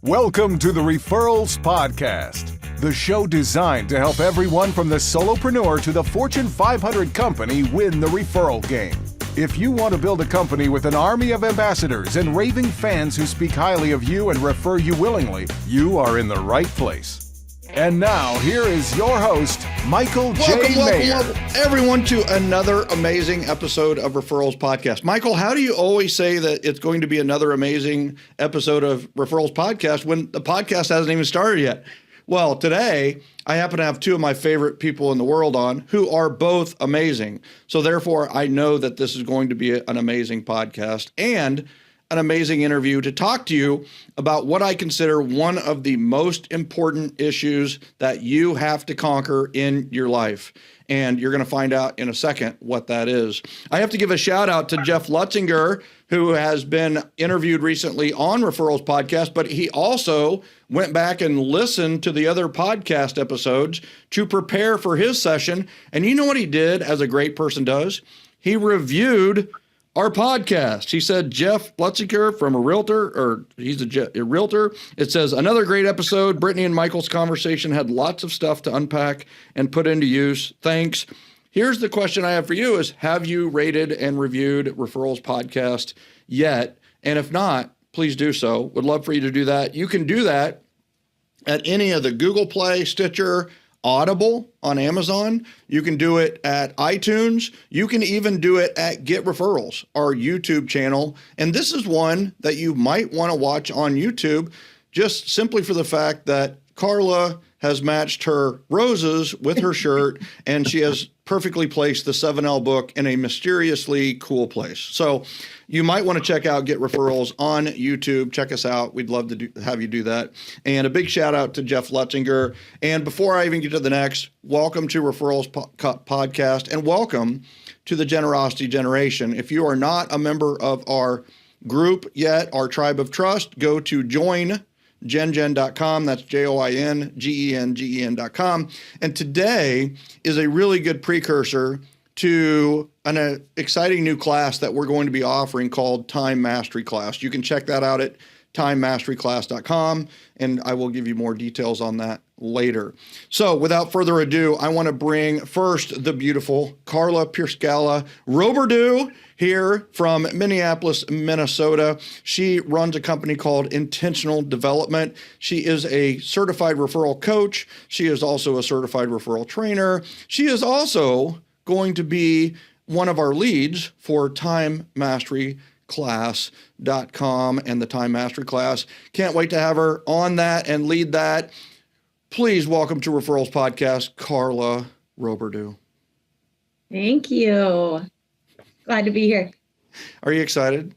Welcome to the Referrals Podcast, the show designed to help everyone from the solopreneur to the Fortune 500 company win the referral game. If you want to build a company with an army of ambassadors and raving fans who speak highly of you and refer you willingly, you are in the right place. And now, here is your host, Michael J. Maher. Welcome, everyone, to another amazing episode of Referrals Podcast. Michael, how do you always say that it's going to be another amazing episode of Referrals Podcast when the podcast hasn't even started yet? Well, today, I happen to have two of my favorite people in the world on who are both amazing. So therefore, I know that this is going to be an amazing podcast and an amazing interview to talk to you about what I consider one of the most important issues that you have to conquer in your life. And you're going to find out in a second what that is. I have to give a shout out to Jeff Lutzinger, who has been interviewed recently on Referrals Podcast, but he also went back and listened to the other podcast episodes to prepare for his session. And you know what he did, as a great person does? He reviewed our podcast. He said, Jeff Lutzinger from a realtor, or he's a realtor. It says, another great episode. Brittany and Michael's conversation had lots of stuff to unpack and put into use. Thanks. Here's the question I have for you is, have you rated and reviewed Referrals Podcast yet? And if not, please do so. Would love for you to do that. You can do that at any of the Google Play, Stitcher, Audible on Amazon. You can do it at iTunes. You can even do it at Get Referrals, our YouTube channel. And this is one that you might want to watch on YouTube, just simply for the fact that Karla has matched her roses with her shirt, and she has perfectly placed the 7L book in a mysteriously cool place. So you might want to check out Get Referrals on YouTube. Check us out. We'd love to have you do that. And a big shout out to Jeff Lutzinger. And before I even get to the next, welcome to Referrals Podcast, and welcome to the Generosity Generation. If you are not a member of our group yet, our Tribe of Trust, go to joingen.com. That's joingen.com. And today is a really good precursor to an exciting new class that we're going to be offering called Time Mastery Class. You can check that out at timemasteryclass.com, and I will give you more details on that later. So without further ado, I want to bring first the beautiful Karla Roberdeau here from Minneapolis, Minnesota. She runs a company called Intentional Development. She is a certified referral coach. She is also a certified referral trainer. She is also going to be one of our leads for timemasteryclass.com and the Time Mastery Class. Can't wait to have her on that and lead that. Please welcome to Referrals Podcast, Karla Roberdeau. Thank you. Glad to be here. Are you excited?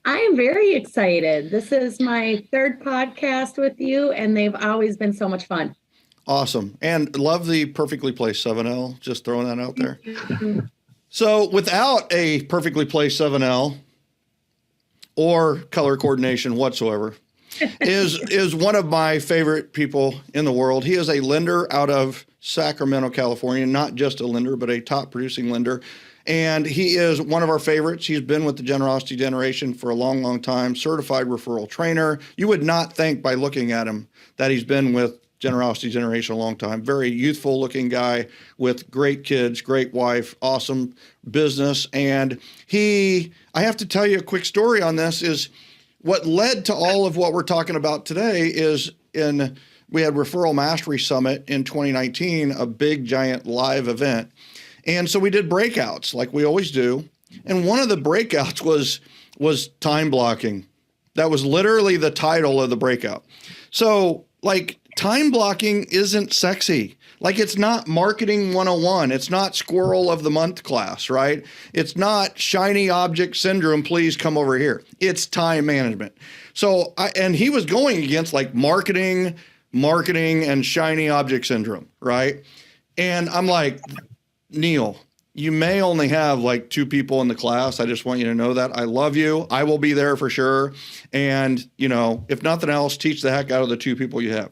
I am very excited. This is my third podcast with you, and they've always been so much fun. Awesome. And love the perfectly placed 7L, just throwing that out there. So without a perfectly placed 7L or color coordination whatsoever, is one of my favorite people in the world. He is a lender out of Sacramento, California, not just a lender, but a top producing lender. And he is one of our favorites. He's been with the Generosity Generation for a long, long time, certified referral trainer. You would not think by looking at him that he's been with Generosity Generation a long time. Very youthful looking guy with great kids, great wife, awesome business. And I have to tell you a quick story on this, is what led to all of what we're talking about today is we had Referral Mastery Summit in 2019, a big giant live event. And so we did breakouts like we always do. And one of the breakouts was time blocking. That was literally the title of the breakout. So like, time blocking isn't sexy. Like, it's not marketing 101. It's not squirrel of the month class, right? It's not shiny object syndrome. Please come over here. It's time management. So, and he was going against like marketing and shiny object syndrome, right? And I'm like, Neal, you may only have like 2 people in the class. I just want you to know that. I love you. I will be there for sure. And, if nothing else, teach the heck out of the 2 people you have.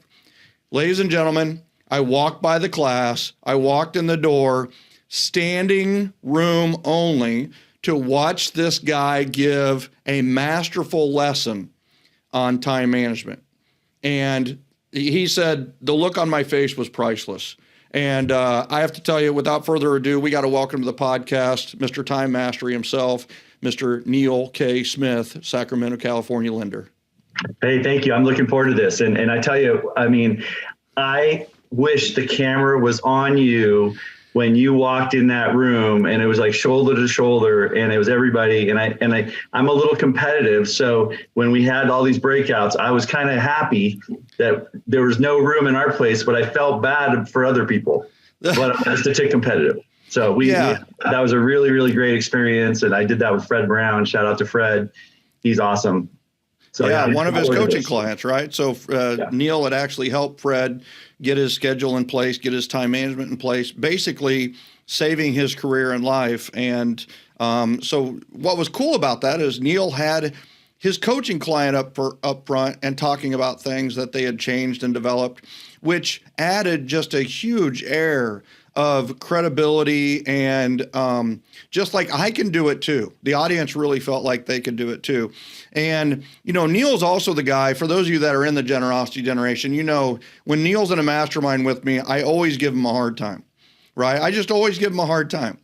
Ladies and gentlemen, I walked by the class. I walked in the door, standing room only, to watch this guy give a masterful lesson on time management. And he said, the look on my face was priceless. And I have to tell you, without further ado, we got to welcome to the podcast, Mr. Time Mastery himself, Mr. Neal K. Smith, Sacramento, California lender. Hey, thank you. I'm looking forward to this. And I tell you, I mean, I wish the camera was on you when you walked in that room and it was like shoulder to shoulder and it was everybody. And I'm a little competitive. So when we had all these breakouts, I was kind of happy that there was no room in our place, but I felt bad for other people, but I was to take competitive. So that was a really, really great experience. And I did that with Fred Brown. Shout out to Fred. He's awesome. So one of his coaching clients, right? So Neal had actually helped Fred get his schedule in place, get his time management in place, basically saving his career and life. And so what was cool about that is Neal had his coaching client up front and talking about things that they had changed and developed, which added just a huge air of credibility and just like I can do it too. The audience really felt like they could do it too. And, Neal's also the guy, for those of you that are in the generosity generation, when Neal's in a mastermind with me, I always give him a hard time, right? I just always give him a hard time.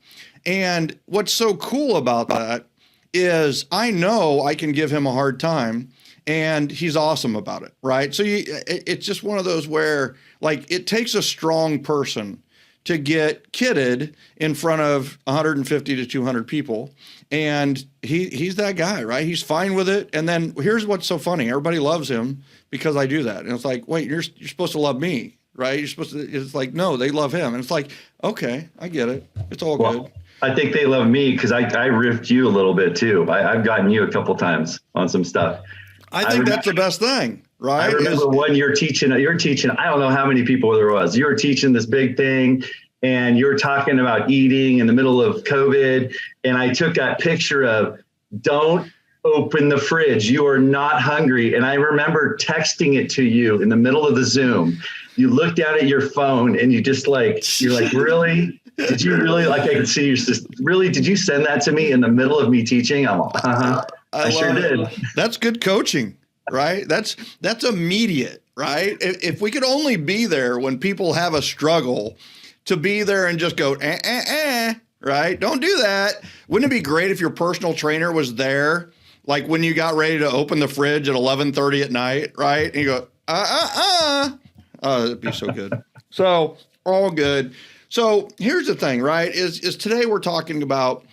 And what's so cool about that is I know I can give him a hard time and he's awesome about it, right? So it's just one of those where like it takes a strong person to get kidded in front of 150 to 200 people. And he's that guy, right? He's fine with it. And then here's what's so funny. Everybody loves him because I do that. And it's like, wait, you're supposed to love me, right? It's like, no, they love him. And it's like, okay, I get it. It's all good. I think they love me because I riffed you a little bit too. I've gotten you a couple times on some stuff. I think that's the best thing, right? I remember when you're teaching, I don't know how many people there was. You were teaching this big thing and you were talking about eating in the middle of COVID. And I took that picture of don't open the fridge. You are not hungry. And I remember texting it to you in the middle of the Zoom. You looked down at your phone and you're like, really? Did you really, like I could see you just really, did you send that to me in the middle of me teaching? I'm like, I sure did. That's good coaching, right? That's immediate, right? If we could only be there when people have a struggle, to be there and just go, right? Don't do that. Wouldn't it be great if your personal trainer was there, like when you got ready to open the fridge at 11:30 at night, right? And you go, Oh, it'd be so good. So all good. So here's the thing, right? Is today we're talking about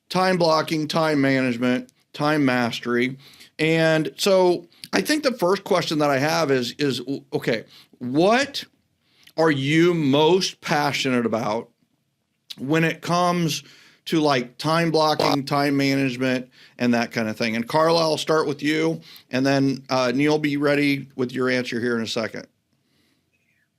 time blocking, time management, time mastery. And so I think the first question that I have is okay, what are you most passionate about when it comes to like time blocking, time management, and that kind of thing? And Karla, I'll start with you, and then Neal, be ready with your answer here in a second.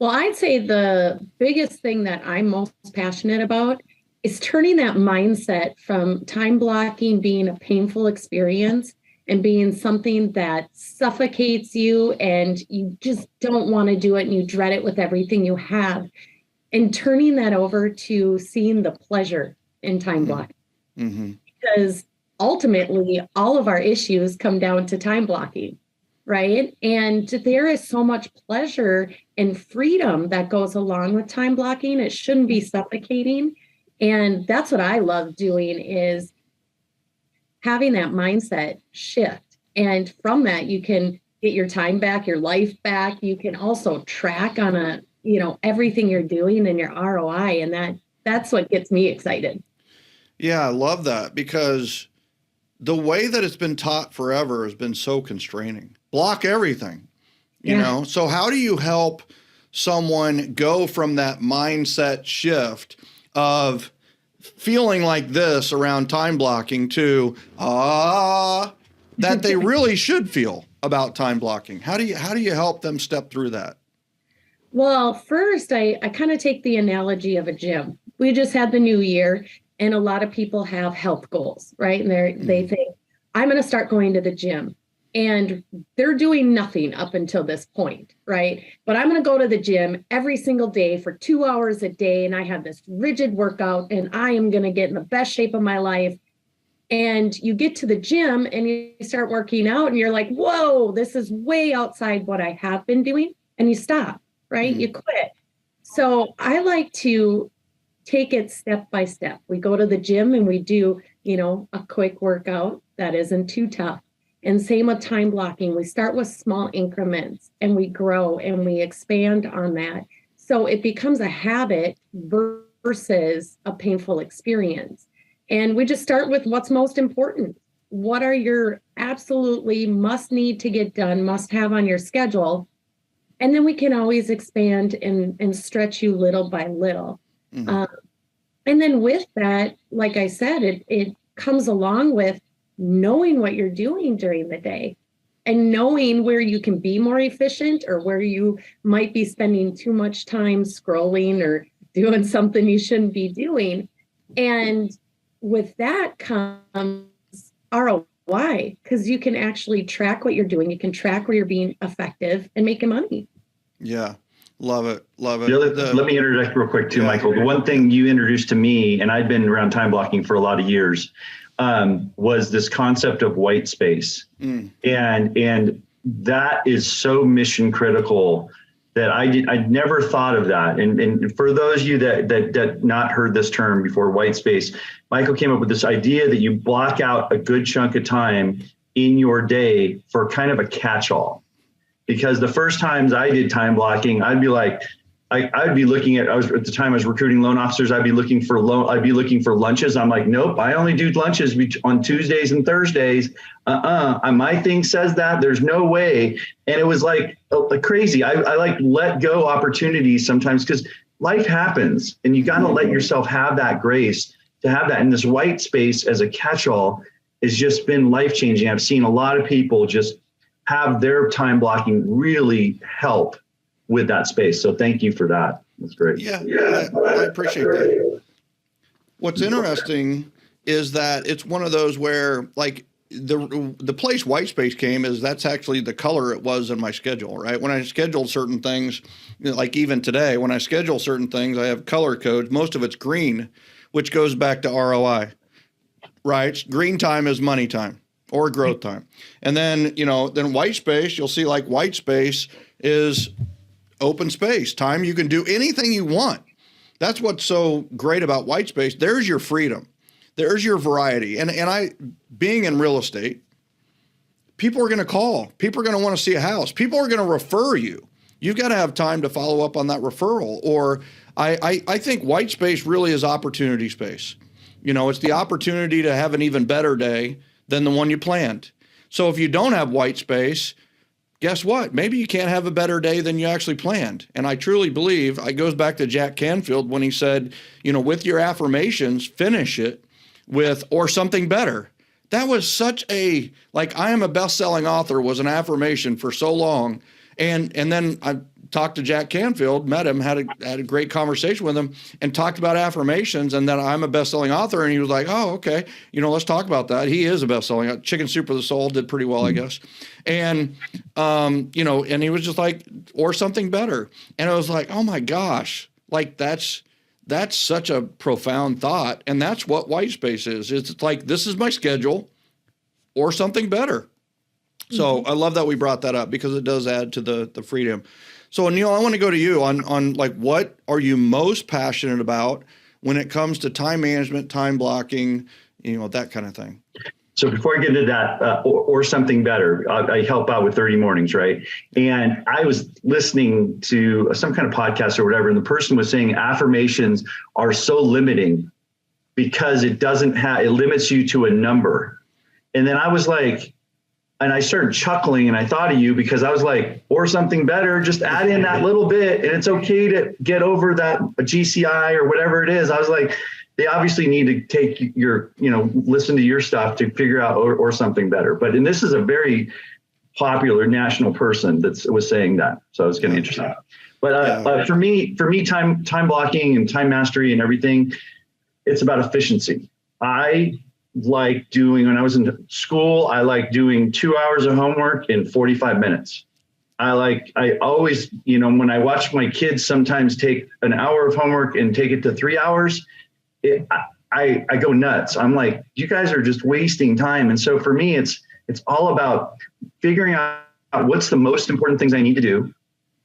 Well, I'd say the biggest thing that I'm most passionate about is turning that mindset from time blocking being a painful experience and being something that suffocates you and you just don't want to do it and you dread it with everything you have, and turning that over to seeing the pleasure in time blocking. Mm-hmm. Because ultimately, all of our issues come down to time blocking, right? And there is so much pleasure and freedom that goes along with time blocking. It shouldn't be suffocating. And that's what I love doing, is having that mindset shift. And from that, you can get your time back, your life back. You can also track on everything you're doing and your ROI. And that's what gets me excited. Yeah, I love that, because the way that it's been taught forever has been so constraining. Block everything, you know? So how do you help someone go from that mindset shift of feeling like this around time blocking to that they really should feel about time blocking? How do you help them step through that? Well, first, I kind of take the analogy of a gym. We just had the new year, and a lot of people have health goals, right? And they think, I'm going to start going to the gym. And they're doing nothing up until this point, right? But I'm going to go to the gym every single day for 2 hours a day. And I have this rigid workout and I am going to get in the best shape of my life. And you get to the gym and you start working out and you're like, whoa, this is way outside what I have been doing. And you stop, right? Mm-hmm. You quit. So I like to take it step by step. We go to the gym and we do, a quick workout that isn't too tough. And same with time blocking. We start with small increments and we grow and we expand on that. So it becomes a habit versus a painful experience. And we just start with what's most important. What are your absolutely must need to get done, must have on your schedule? And then we can always expand and stretch you little by little. Mm-hmm. And then with that, like I said, it comes along with knowing what you're doing during the day and knowing where you can be more efficient or where you might be spending too much time scrolling or doing something you shouldn't be doing. And with that comes ROI, because you can actually track what you're doing. You can track where you're being effective and making money. Yeah. Love it. Love it. Let me interject real quick too, Michael. The one thing you introduced to me, and I've been around time blocking for a lot of years, was this concept of white space. And that is so mission critical that I'd never thought of that. And for those of you that not heard this term before, white space, Michael came up with this idea that you block out a good chunk of time in your day for kind of a catch-all. Because the first times I did time blocking, I'd be like, I'd be looking at, at the time I was recruiting loan officers, I'd be looking for lunches. I'm like, nope, I only do lunches on Tuesdays and Thursdays. My thing says that, there's no way. And it was like crazy. I like let go opportunities sometimes because life happens and you got to let yourself have that grace to have that. And this white space as a catch-all has just been life-changing. I've seen a lot of people just have their time blocking really help with that space. So thank you for that. That's great. Yeah, I appreciate that. What's interesting is that it's one of those where like the place white space came is that's actually the color it was in my schedule, right? When I scheduled certain things, like even today, when I schedule certain things, I have color codes. Most of it's green, which goes back to ROI, right? Green time is money time or growth time. And then, then white space, you'll see like white space is open space, time you can do anything you want. That's what's so great about white space. There's your freedom. There's your variety. And I, being in real estate, people are going to call. People are going to want to see a house. People are going to refer you. You've got to have time to follow up on that referral. Or I think white space really is opportunity space. It's the opportunity to have an even better day than the one you planned. So if you don't have white space, guess what? Maybe you can't have a better day than you actually planned. And I truly believe it goes back to Jack Canfield when he said, with your affirmations, finish it with or something better. That was such I am a best-selling author was an affirmation for so long. And then I talked to Jack Canfield, met him, had a great conversation with him and talked about affirmations and that I'm a best-selling author. And he was like, oh, okay. Let's talk about that. He is a best-selling Chicken Soup for the Soul did pretty well, I guess. And, and he was just like, or something better. And I was like, oh my gosh, like that's such a profound thought. And that's what white space is. It's like, this is my schedule or something better. So I love that we brought that up because it does add to the freedom. So Neal, I want to go to you on like, what are you most passionate about when it comes to time management, time blocking, that kind of thing? So before I get into that, or something better, I help out with 30 Mornings, right? And I was listening to some kind of podcast or whatever, and the person was saying affirmations are so limiting because it limits you to a number. And then I was like, and I started chuckling and I thought of you because I was like, or something better, just add in that little bit and it's okay to get over that GCI or whatever it is. I was like, they obviously need to take your, listen to your stuff to figure out or something better. And this is a very popular national person that was saying that. So it's getting interesting. But for me, time blocking and time mastery and everything, it's about efficiency. When I was in school, I like doing 2 hours of homework in 45 minutes. I always, when I watch my kids sometimes take an hour of homework and take it to 3 hours, I go nuts. I'm like, you guys are just wasting time. And so for me, it's all about figuring out what's the most important things I need to do.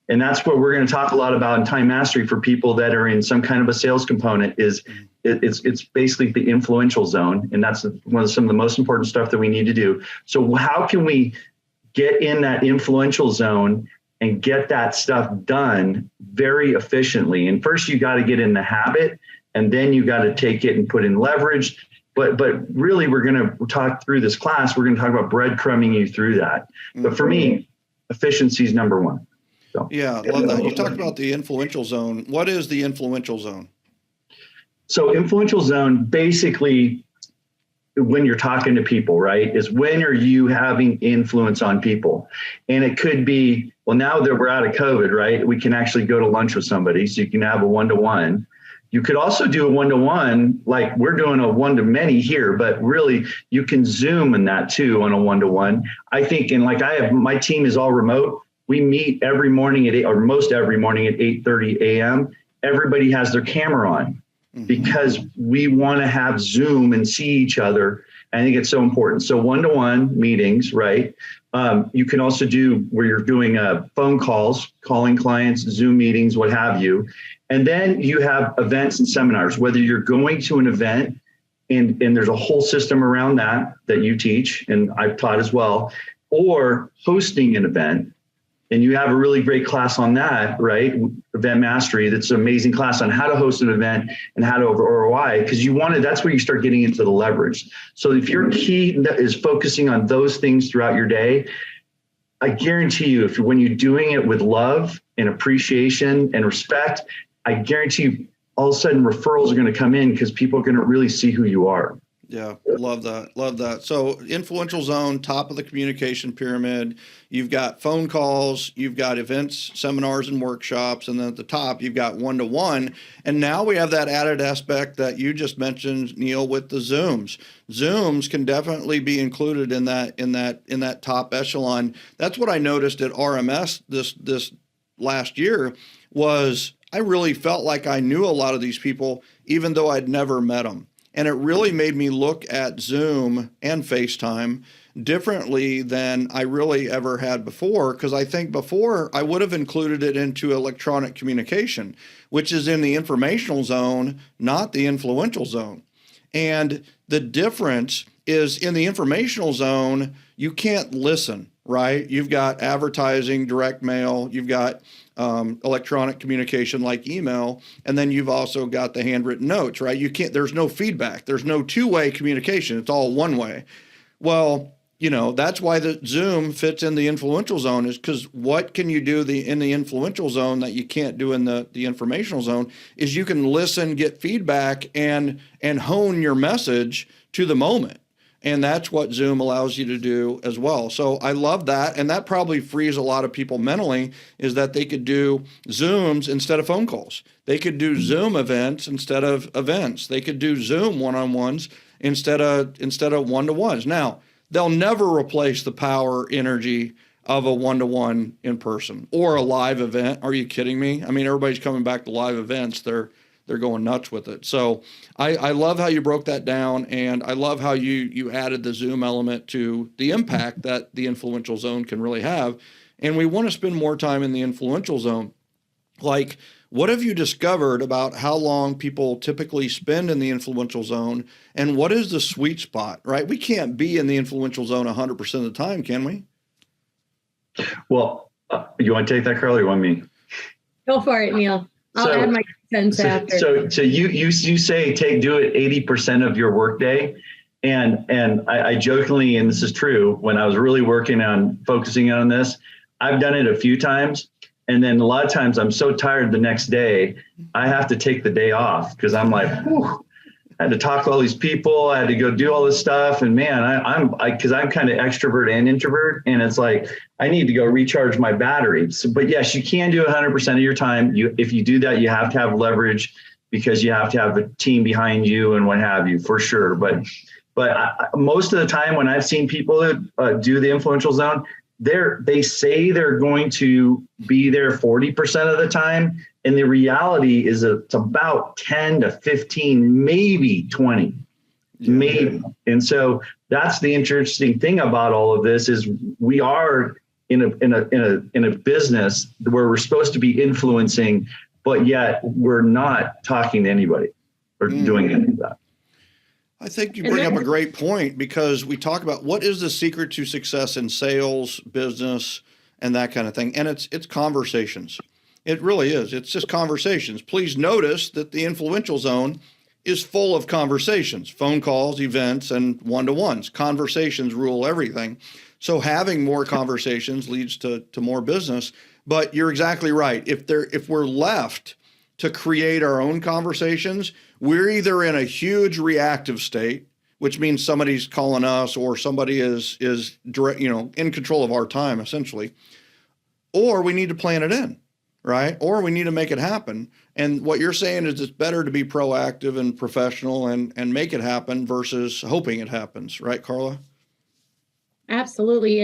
And that's what we're going to talk a lot about in time mastery for people that are in some kind of a sales component. Is it's basically the influential zone. And that's some of the most important stuff that we need to do. So how can we get in that influential zone and get that stuff done very efficiently? And first you got to get in the habit, and then you got to take it and put in leverage. But really, we're going to talk through this class. We're going to talk about breadcrumbing you through that. But for me, efficiency is number one. So, yeah, love that. You talked about the influential zone. What is the influential zone? So influential zone, basically, when you're talking to people, right, is when are you having influence on people? And it could be, well, now that we're out of COVID, right, we can actually go to lunch with somebody. So you can have a one-to-one. You could also do a one-to-one, like we're doing a one-to-many here, but really you can Zoom in that too on a one-to-one. I think, and like my team is all remote. We meet every morning or most every morning at 8:30 a.m. Everybody has their camera on because we want to have Zoom and see each other. I think it's so important. So one-to-one meetings, right? You can also do where you're doing phone calls, calling clients, Zoom meetings, what have you. And then you have events and seminars, whether you're going to an event and there's a whole system around that you teach and I've taught as well, or hosting an event. And you have a really great class on that, right? Event Mastery. That's an amazing class on how to host an event and how to over ROI, because that's where you start getting into the leverage. So if your key is focusing on those things throughout your day, I guarantee you, when you're doing it with love and appreciation and respect, I guarantee you all of a sudden referrals are going to come in because people are going to really see who you are. Yeah, love that. Love that. So influential zone, top of the communication pyramid. You've got phone calls, you've got events, seminars, and workshops. And then at the top, you've got one-to-one. And now we have that added aspect that you just mentioned, Neal, with the Zooms. Zooms can definitely be included in that top echelon. That's what I noticed at RMS this last year was I really felt like I knew a lot of these people, even though I'd never met them. And it really made me look at Zoom and FaceTime differently than I really ever had before, because I think before I would have included it into electronic communication, which is in the informational zone, not the influential zone. And the difference is in the informational zone, you can't listen, right? You've got advertising, direct mail, you've got electronic communication like email, and then you've also got the handwritten notes, right? There's no feedback. There's no two-way communication. It's all one way. Well, that's why the Zoom fits in the influential zone, is because what can you do in the influential zone that you can't do in the informational zone is you can listen, get feedback, and hone your message to the moment. And that's what Zoom allows you to do as well. So I love that. And that probably frees a lot of people mentally, is that they could do Zooms instead of phone calls. They could do Zoom events instead of events. They could do Zoom one-on-ones instead of one-to-ones. Now, they'll never replace the power energy of a one-to-one in person or a live event. Are you kidding me? I mean, everybody's coming back to live events. They're going nuts with it. So I love how you broke that down, and I love how you added the Zoom element to the impact that the influential zone can really have. And we want to spend more time in the influential zone. Like, what have you discovered about how long people typically spend in the influential zone, and what is the sweet spot, right? We can't be in the influential zone 100% of the time, can we? Well, you want to take that, Karla, or you want me? Go for it, Neal. I'll add my sense after. So you say do it 80% of your workday, and I jokingly, and this is true, when I was really working on focusing on this, I've done it a few times, and then a lot of times I'm so tired the next day, I have to take the day off because I'm like, whew, I had to talk to all these people, I had to go do all this stuff, and man, because I'm kind of extrovert and introvert, and it's like I need to go recharge my battery. So, but yes, you can do 100% of your time. If you do that, you have to have leverage because you have to have a team behind you and what have you, for sure. But most of the time when I've seen people do the influential zone, they say they're going to be there 40% of the time. And the reality is it's about 10 to 15, maybe 20, maybe. And so that's the interesting thing about all of this is we are in a business where we're supposed to be influencing, but yet we're not talking to anybody or doing any of that. I think you bring up a great point, because we talk about what is the secret to success in sales, business, and that kind of thing. And it's conversations. It really is. It's just conversations. Please notice that the influential zone is full of conversations, phone calls, events, and one-to-ones. Conversations rule everything. So having more conversations leads to more business. But you're exactly right. If we're left to create our own conversations, we're either in a huge reactive state, which means somebody's calling us or somebody is direct, in control of our time, essentially, or we need to plan it in, right? Or we need to make it happen. And what you're saying is it's better to be proactive and professional and make it happen versus hoping it happens, right, Karla? Absolutely.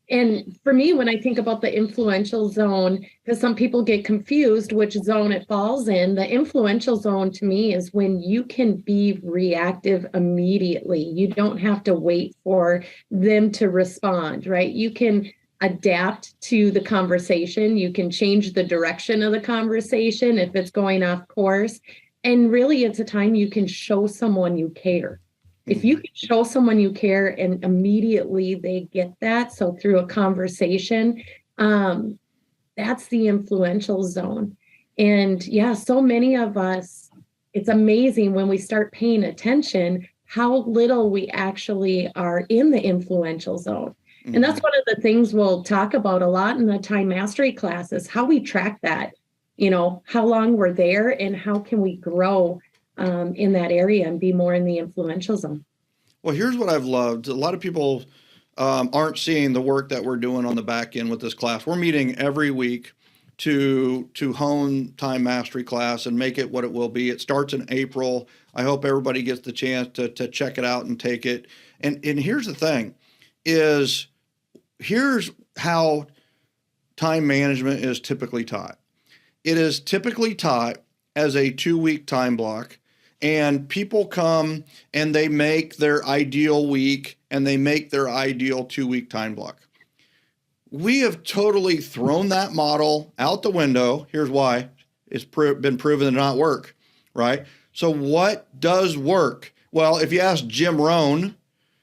And for me, when I think about the influential zone, because some people get confused which zone it falls in, the influential zone to me is when you can be reactive immediately. You don't have to wait for them to respond, right? You can adapt to the conversation. You can change the direction of the conversation if it's going off course. And really, it's a time you can show someone you care. If you can show someone you care and immediately they get that, so through a conversation, that's the influential zone. And yeah, so many of us, it's amazing when we start paying attention how little we actually are in the influential zone. And that's one of the things we'll talk about a lot in the time mastery classes, how we track that, how long we're there and how can we grow in that area and be more in the influential zone. Well, here's what I've loved. A lot of people aren't seeing the work that we're doing on the back end with this class. We're meeting every week to hone time mastery class and make it what it will be. It starts in April. I hope everybody gets the chance to check it out and take it. And here's the thing is, here's how time management is typically taught. It is typically taught as a 2-week time block. And people come and they make their ideal week and they make their ideal 2-week time block. We have totally thrown that model out the window. Here's why. It's been proven to not work, right? So what does work? Well, if you ask Jim Rohn,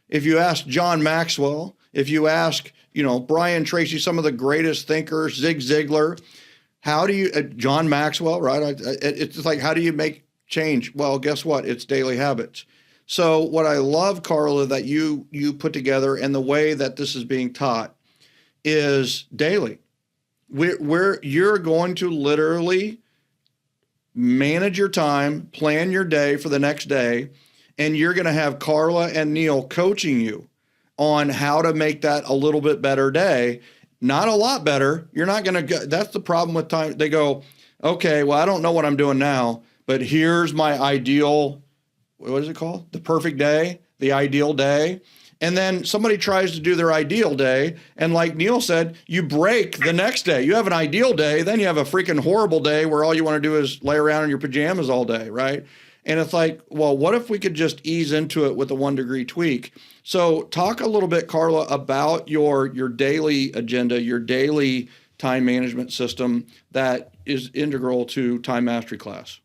if you ask John Maxwell, if you ask, Brian Tracy, some of the greatest thinkers, Zig Ziglar, how do you, John Maxwell, right? It's just like, how do you make change? Well, guess what? It's daily habits. So what I love, Karla, that you put together and the way that this is being taught is daily. You're going to literally manage your time, plan your day for the next day, and you're going to have Karla and Neal coaching you on how to make that a little bit better day. Not a lot better. You're not going to go. That's the problem with time. They go, okay, well, I don't know what I'm doing now, but here's my ideal, what is it called? The perfect day, the ideal day. And then somebody tries to do their ideal day. And like Neal said, you break the next day. You have an ideal day, then you have a freaking horrible day where all you want to do is lay around in your pajamas all day, right? And it's like, well, what if we could just ease into it with a 1-degree tweak? So talk a little bit, Karla, about your daily agenda, your daily time management system that is integral to time mastery class.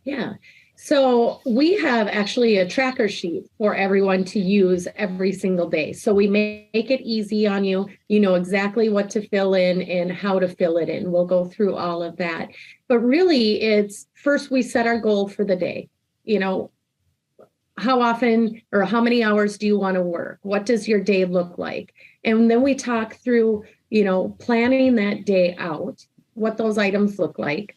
Yeah. So we have actually a tracker sheet for everyone to use every single day. So we make it easy on you. You know exactly what to fill in and how to fill it in. We'll go through all of that. But really, it's first we set our goal for the day. How often or how many hours do you want to work? What does your day look like? And then we talk through, planning that day out, what those items look like.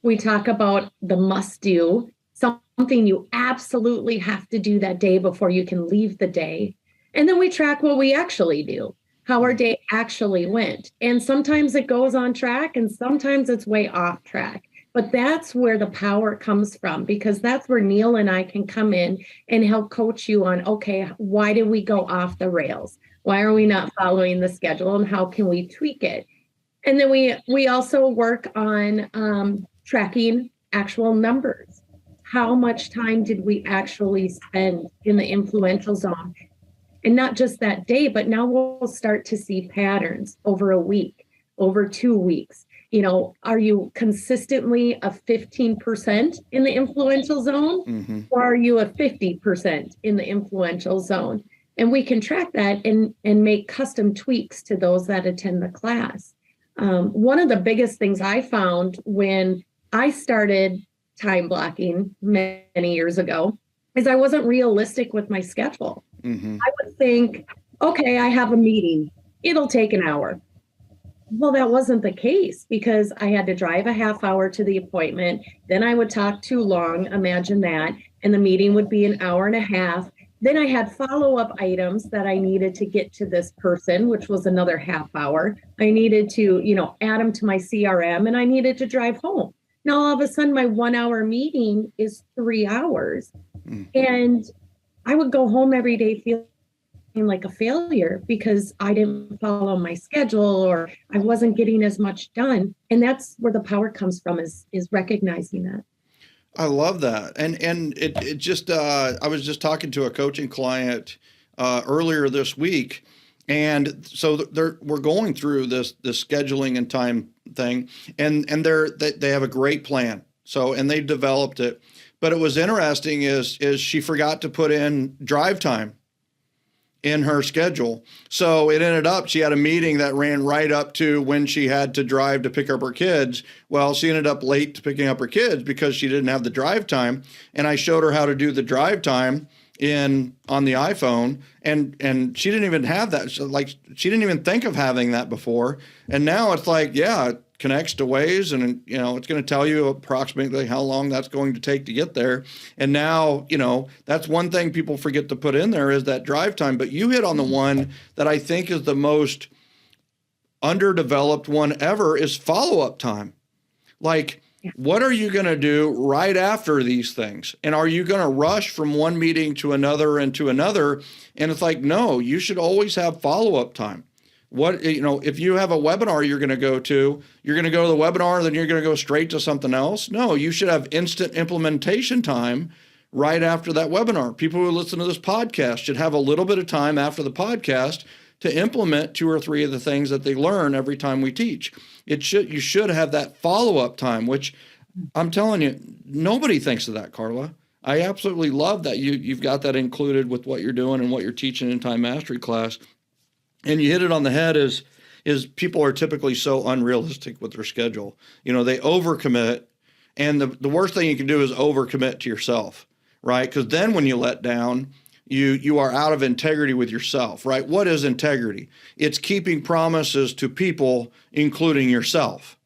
We talk about the must do, something you absolutely have to do that day before you can leave the day. And then we track what we actually do, how our day actually went. And sometimes it goes on track and sometimes it's way off track. But that's where the power comes from, because that's where Neal and I can come in and help coach you on, okay, why did we go off the rails? Why are we not following the schedule, and how can we tweak it? And then we also work on tracking actual numbers. How much time did we actually spend in the influential zone? And not just that day, but now we'll start to see patterns over a week, over 2 weeks. Are you consistently a 15% in the influential zone, or are you a 50% in the influential zone? And we can track that and make custom tweaks to those that attend the class. One of the biggest things I found when I started time blocking many years ago is I wasn't realistic with my schedule. I would think, okay, I have a meeting. It'll take an hour. Well, that wasn't the case because I had to drive a half hour to the appointment. Then I would talk too long. Imagine that. And the meeting would be an hour and a half. Then I had follow-up items that I needed to get to this person, which was another half hour. I needed to, add them to my CRM, and I needed to drive home. Now, all of a sudden, my 1 hour meeting is 3 hours. And I would go home every day feeling like a failure because I didn't follow my schedule or I wasn't getting as much done. And that's where the power comes from is recognizing that. I love that. And it just, I was just talking to a coaching client earlier this week. And so we're going through this scheduling and time thing, and they have a great plan. So, and they developed it. But it was interesting is she forgot to put in drive time in her schedule. So it ended up, she had a meeting that ran right up to when she had to drive to pick up her kids. Well, she ended up late to picking up her kids because she didn't have the drive time. And I showed her how to do the drive time on the iPhone, and she didn't even have that. So she didn't even think of having that before. And now it's like, yeah, it connects to Waze, and it's going to tell you approximately how long that's going to take to get there. And now, that's one thing people forget to put in there is that drive time. But you hit on the one that I think is the most underdeveloped one ever is follow-up time. What are you going to do right after these things? And are you going to rush from one meeting to another and to another? And it's like, no, you should always have follow-up time. If you have a webinar you're going to go to the webinar, then you're going to go straight to something else. No, you should have instant implementation time right after that webinar. People who listen to this podcast should have a little bit of time after the podcast to implement 2 or 3 of the things that they learn every time we teach. You should have that follow-up time, which I'm telling you, nobody thinks of that, Karla. I absolutely love that you've got that included with what you're doing and what you're teaching in Time Mastery class. And you hit it on the head is people are typically so unrealistic with their schedule. They overcommit, and the worst thing you can do is overcommit to yourself, right? Because then when you let down, you are out of integrity with yourself, right? What is integrity? It's keeping promises to people, including yourself.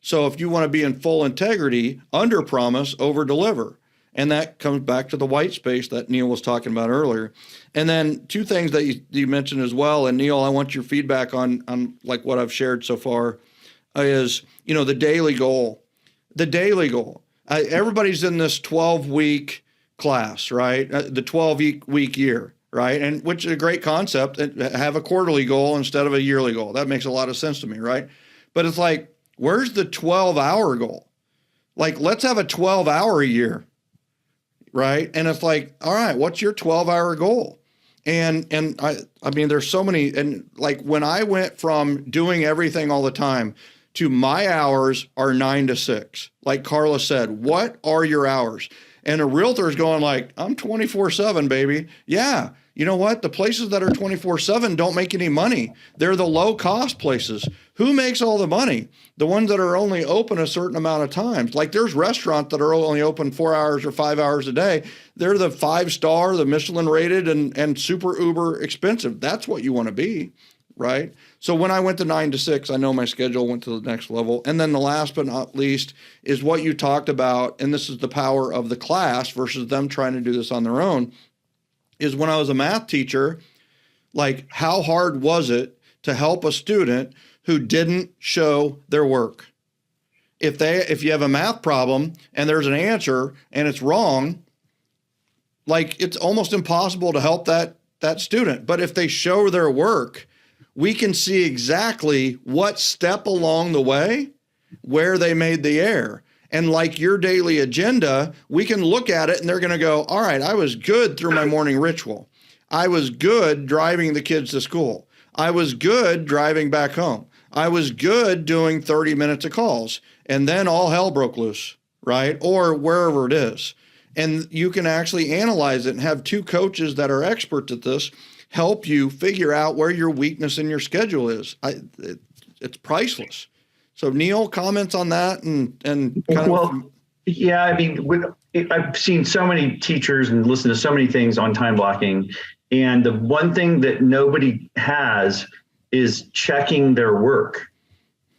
So if you want to be in full integrity, under promise, over deliver. And that comes back to the white space that Neal was talking about earlier. And then 2 things that you mentioned as well, and Neal, I want your feedback on like what I've shared so far, is, the daily goal. The daily goal. Everybody's in this 12-week class, right? The 12-week year, right? And which is a great concept. Have a quarterly goal instead of a yearly goal. That makes a lot of sense to me, right? But it's like, where's the 12-hour goal? Let's have a 12-hour a year, right? And it's like, all right, what's your 12-hour goal? And I mean, there's so many, and when I went from doing everything all the time to my hours are 9 to 6, like Karla said, what are your hours? And a realtor is going I'm 24/7, baby. Yeah. You know what? The places that are 24/7 don't make any money. They're the low cost places. Who makes all the money? The ones that are only open a certain amount of times. There's restaurants that are only open 4 hours or 5 hours a day. They're the 5-star, the Michelin rated and super uber expensive. That's what you want to be, right? So when I went to 9 to 6, I know my schedule went to the next level. And then the last but not least is what you talked about, and this is the power of the class versus them trying to do this on their own, is when I was a math teacher, how hard was it to help a student who didn't show their work? If you have a math problem and there's an answer and it's wrong, it's almost impossible to help that that student. But if they show their work, we can see exactly what step along the way where they made the error. And like your daily agenda, we can look at it and they're going to go, all right, I was good through my morning ritual. I was good driving the kids to school. I was good driving back home. I was good doing 30 minutes of calls. And then all hell broke loose, right? Or wherever it is. And you can actually analyze it and have two coaches that are experts at this help you figure out where your weakness in your schedule is. It's priceless. So Neal, comments on that and kind of. Yeah, I mean, I've seen so many teachers and listened to so many things on time blocking. And the one thing that nobody has is checking their work,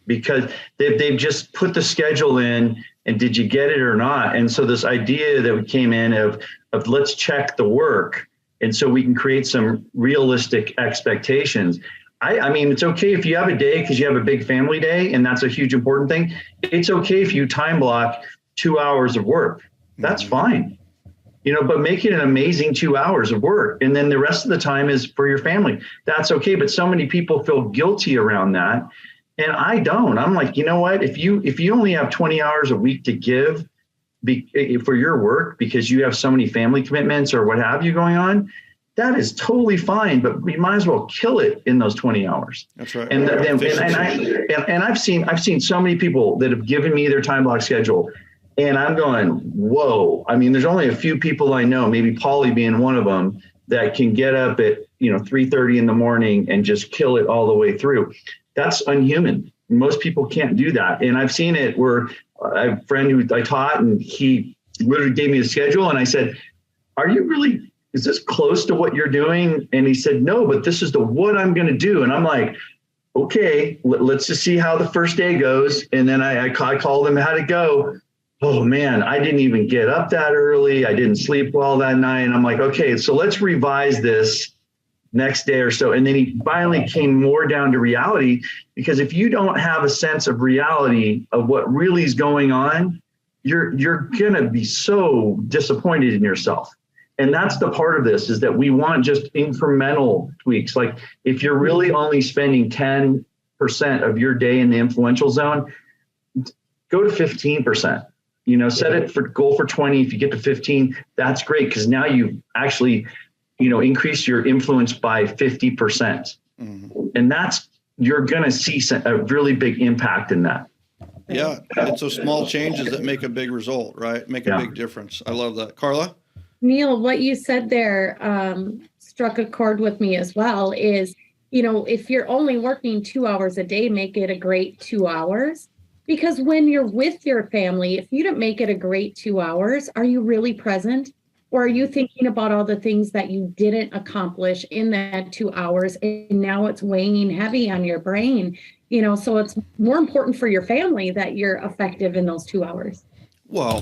because they've just put the schedule in and did you get it or not? And so this idea that we came in of let's check the work. And so we can create some realistic expectations. I mean, it's okay if you have a day because you have a big family day, and that's a huge important thing. It's okay if you time block 2 hours of work. That's fine. But make it an amazing 2 hours of work. And then the rest of the time is for your family. That's okay. But so many people feel guilty around that. And I don't. I'm like, you know what? If you only have 20 hours a week to give for your work because you have so many family commitments or what have you going on, that is totally fine, but we might as well kill it in those 20 hours. That's right. And I've seen so many people that have given me their time block schedule, and I'm going, whoa. I mean, there's only a few people I know, maybe Paulie being one of them, that can get up at 3:30 in the morning and just kill it all the way through. That's unhuman. Most people can't do that. And I've seen it where I have a friend who I taught, and he literally gave me a schedule, and I said, is this close to what you're doing? And he said, no, but this is what I'm going to do. And I'm like, okay, let's just see how the first day goes. And then I called him, how'd it go? Oh man, I didn't even get up that early. I didn't sleep well that night. And I'm like, okay, so let's revise this next day or so. And then he finally came more down to reality, because if you don't have a sense of reality of what really is going on, you're going to be so disappointed in yourself. And that's the part of this, is that we want just incremental tweaks. Like if you're really only spending 10% of your day in the influential zone, go to 15%. Set it for goal for 20. If you get to 15, that's great, because now you've actually, increased your influence by 50%. Mm-hmm. And you're going to see a really big impact in that. Yeah. It's those small changes that make a big result, right? Make a big difference. I love that. Karla? Neal, what you said there struck a chord with me as well, is, if you're only working 2 hours a day, make it a great 2 hours. Because when you're with your family, if you don't make it a great 2 hours, are you really present? Or are you thinking about all the things that you didn't accomplish in that 2 hours, and now it's weighing heavy on your brain? So it's more important for your family that you're effective in those 2 hours. Well,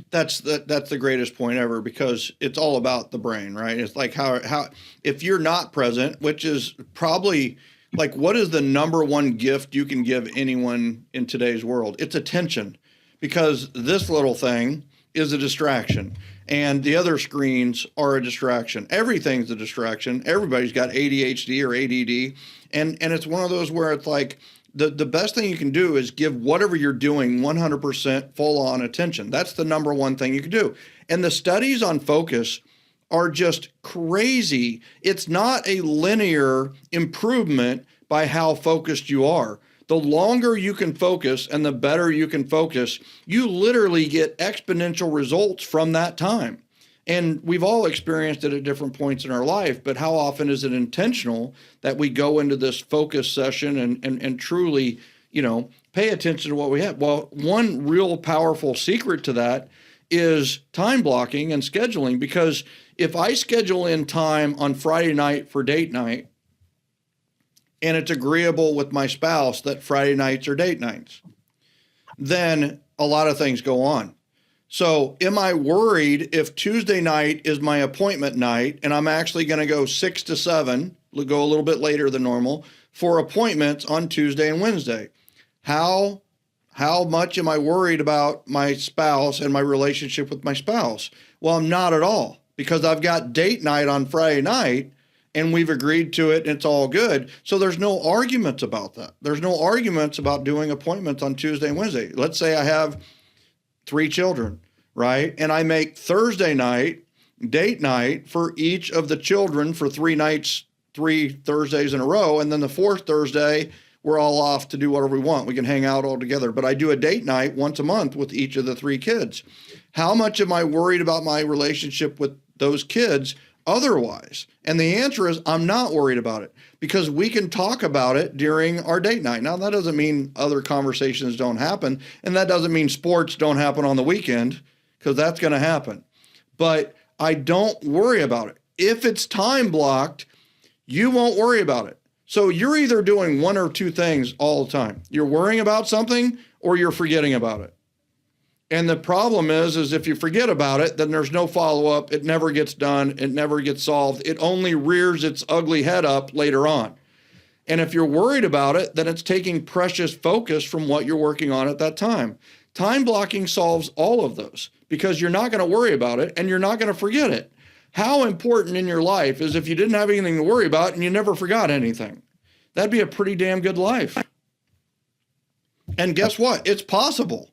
that's the greatest point ever, because it's all about the brain, right? It's like how if you're not present, which is probably like, what is the number one gift you can give anyone in today's world? It's attention, because this little thing is a distraction and the other screens are a distraction. Everything's a distraction. Everybody's got ADHD or ADD. And it's one of those where it's like, the best thing you can do is give whatever you're doing 100% full on attention. That's the number one thing you can do. And the studies on focus are just crazy. It's not a linear improvement by how focused you are. The longer you can focus and the better you can focus, you literally get exponential results from that time. And we've all experienced it at different points in our life, but how often is it intentional that we go into this focus session and truly, pay attention to what we have? Well, one real powerful secret to that is time blocking and scheduling, because if I schedule in time on Friday night for date night, and it's agreeable with my spouse that Friday nights are date nights, then a lot of things go on. So am I worried if Tuesday night is my appointment night and I'm actually going to go 6 to 7, go a little bit later than normal, for appointments on Tuesday and Wednesday? How much am I worried about my spouse and my relationship with my spouse? Well, I'm not at all, because I've got date night on Friday night and we've agreed to it, and it's all good. So there's no arguments about that. There's no arguments about doing appointments on Tuesday and Wednesday. Let's say I have 3 children, right? And I make Thursday night date night for each of the children for 3 nights, 3 Thursdays in a row. And then the 4th Thursday, we're all off to do whatever we want. We can hang out all together. But I do a date night once a month with each of the 3 kids. How much am I worried about my relationship with those kids otherwise? And the answer is I'm not worried about it, because we can talk about it during our date night. Now, that doesn't mean other conversations don't happen. And that doesn't mean sports don't happen on the weekend, because that's going to happen. But I don't worry about it. If it's time blocked, you won't worry about it. So you're either doing one or 2 things all the time. You're worrying about something or you're forgetting about it. And the problem is if you forget about it, then there's no follow-up. It never gets done. It never gets solved. It only rears its ugly head up later on. And if you're worried about it, then it's taking precious focus from what you're working on at that time. Time blocking solves all of those, because you're not going to worry about it and you're not going to forget it. How important in your life is if you didn't have anything to worry about and you never forgot anything? That'd be a pretty damn good life. And guess what? It's possible,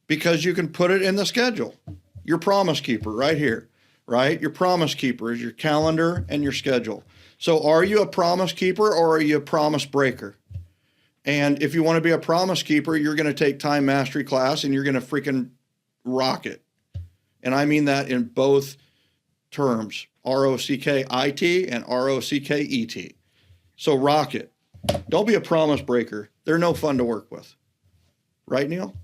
because you can put it in the schedule. Your promise keeper right here, right? Your promise keeper is your calendar and your schedule. So are you a promise keeper or are you a promise breaker? And if you want to be a promise keeper, you're going to take time mastery class and you're going to freaking rock it. And I mean that in both terms, R-O-C-K-I-T and R-O-C-K-E-T. So rock it. Don't be a promise breaker. They're no fun to work with. Right, Neal?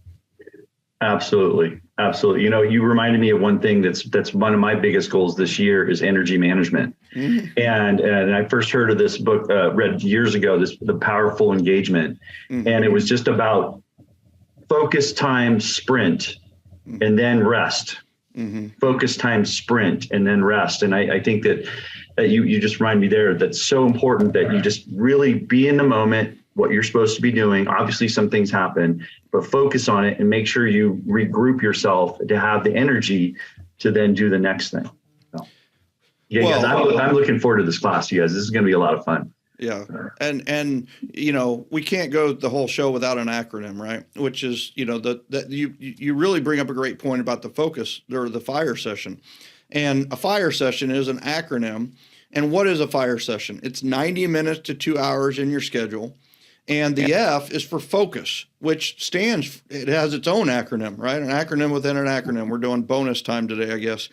Absolutely. Absolutely. You know, you reminded me of one thing that's one of my biggest goals this year is energy management. Mm-hmm. And I first heard of this book, read years ago, The Powerful Engagement. Mm-hmm. And it was just about focus time sprint and then rest. Mm-hmm. Focus time sprint and then rest. And I think that you just remind me there, that's so important that you just really be in the moment, what you're supposed to be doing. Obviously some things happen, but focus on it and make sure you regroup yourself to have the energy to then do the next thing. So, yeah, well, guys, I'm looking forward to this class, you guys. This is going to be a lot of fun. Yeah. And you know, we can't go the whole show without an acronym, right? Which is, you know, that you really bring up a great point about the focus or the fire session. And a fire session is an acronym. And what is a fire session? It's 90 minutes to 2 hours in your schedule. And the F is for focus, which it has its own acronym, right? An acronym within an acronym. We're doing bonus time today, I guess.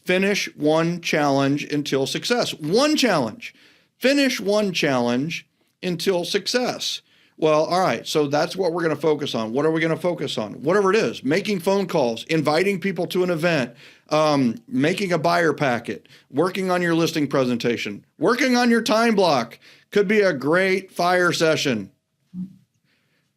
Finish one challenge until success. One challenge. Finish one challenge until success. Well, all right, so that's what we're going to focus on. What are we going to focus on? Whatever it is, making phone calls, inviting people to an event, making a buyer packet, working on your listing presentation, working on your time block could be a great fire session.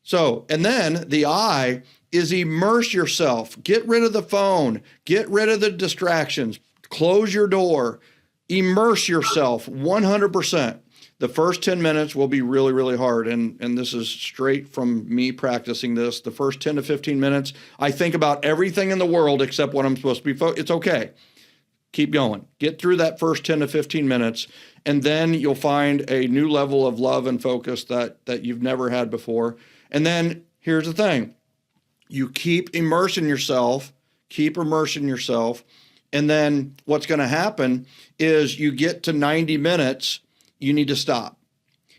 So, and then the I is immerse yourself. Get rid of the phone. Get rid of the distractions. Close your door. Immerse yourself 100%. The first 10 minutes will be really, really hard. And this is straight from me practicing this. The first 10 to 15 minutes, I think about everything in the world except what I'm supposed to be It's okay. Keep going. Get through that first 10 to 15 minutes, and then you'll find a new level of love and focus that you've never had before. And then here's the thing. You keep immersing yourself, and then what's going to happen is you get to 90 minutes, you need to stop.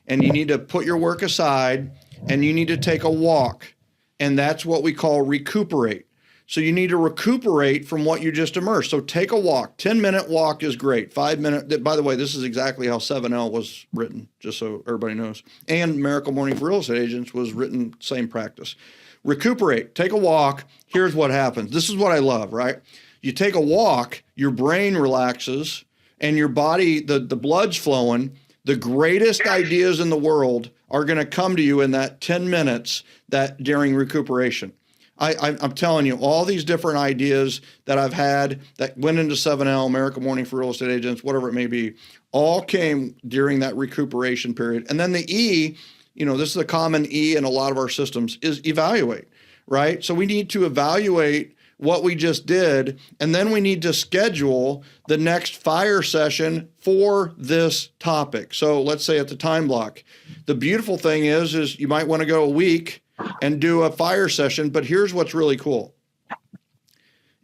And you need to put your work aside, and you need to take a walk. And that's what we call recuperate. So you need to recuperate from what you just immersed. So take a walk. 10-minute walk is great. 5 minute. By the way, this is exactly how 7L was written, just so everybody knows. And Miracle Morning for Real Estate Agents was written, same practice. Recuperate. Take a walk. Here's what happens. This is what I love, right? You take a walk, your brain relaxes, and your body, the blood's flowing. The greatest ideas in the world are going to come to you in that 10 minutes that during recuperation. I'm telling you, all these different ideas that I've had that went into 7L, Miracle Morning for Real Estate Agents, whatever it may be, all came during that recuperation period. And then the E, you know, this is a common E in a lot of our systems, is evaluate, right? So we need to evaluate what we just did, and then we need to schedule the next fire session for this topic. So let's say at the time block. The beautiful thing is you might want to go a week and do a fire session, but here's what's really cool.